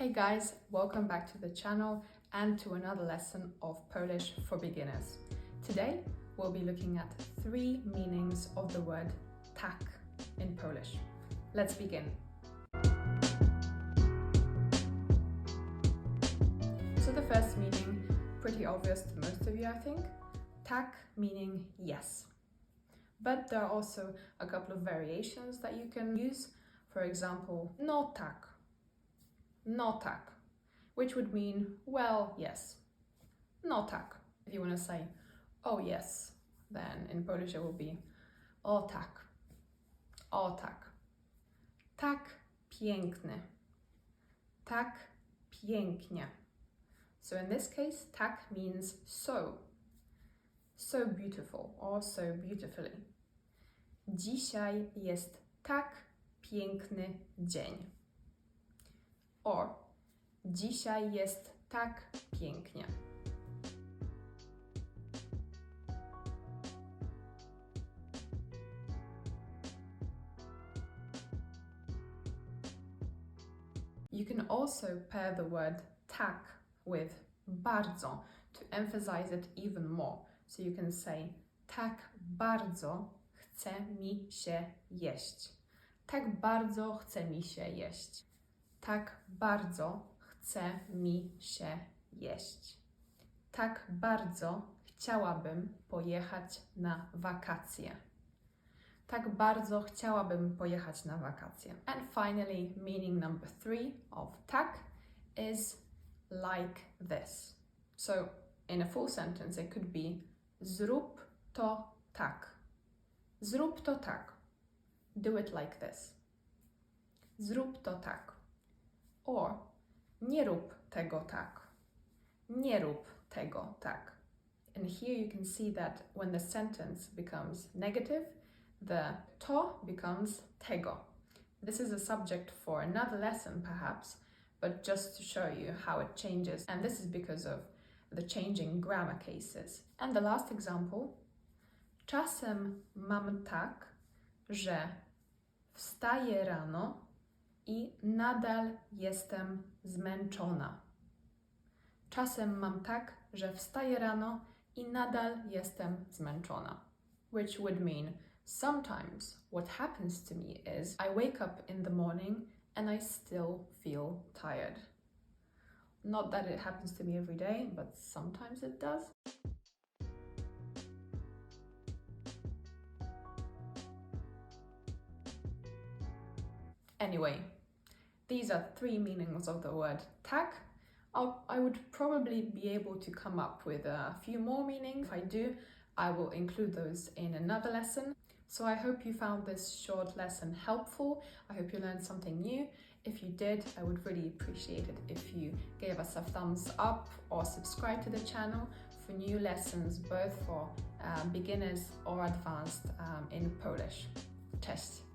Hey guys, welcome back to the channel and to another lesson of Polish for beginners. Today we'll be looking at 3 meanings of the word tak in Polish. Let's begin. So the first meaning, pretty obvious to most of you I think, tak meaning yes. But there are also a couple of variations that you can use. For example, no tak. No tak, which would mean, well, yes. No tak. If you want to say, oh yes, then in Polish it will be o tak. O tak. Tak piękny. Tak pięknie. So in this case, tak means so. So beautiful or so beautifully. Dzisiaj jest tak piękny dzień. Or dzisiaj jest tak pięknie. You can also pair the word tak with bardzo to emphasize it even more. So you can say tak bardzo chce mi się jeść. Tak bardzo chce mi się jeść. Tak bardzo chce mi się jeść. Tak bardzo chciałabym pojechać na wakacje. Tak bardzo chciałabym pojechać na wakacje. And finally, meaning number 3 of tak is like this. So in a full sentence it could be zrób to tak. Zrób to tak. Do it like this. Zrób to tak. Or nie rób tego tak. Nie rób tego tak. And here you can see that when the sentence becomes negative, the to becomes tego. This is a subject for another lesson perhaps, but just to show you how it changes. And this is because of the changing grammar cases. And the last example. Czasem mam tak, że wstaję rano i nadal jestem zmęczona. Czasem mam tak, że wstaję rano i nadal jestem zmęczona. Which would mean sometimes what happens to me is I wake up in the morning and I still feel tired. Not that it happens to me every day, but sometimes it does. Anyway, these are 3 meanings of the word tak. I would probably be able to come up with a few more meanings. If I do, I will include those in another lesson. So I hope you found this short lesson helpful. I hope you learned something new. If you did, I would really appreciate it if you gave us a thumbs up or subscribe to the channel for new lessons, both for beginners or advanced in Polish. Cześć!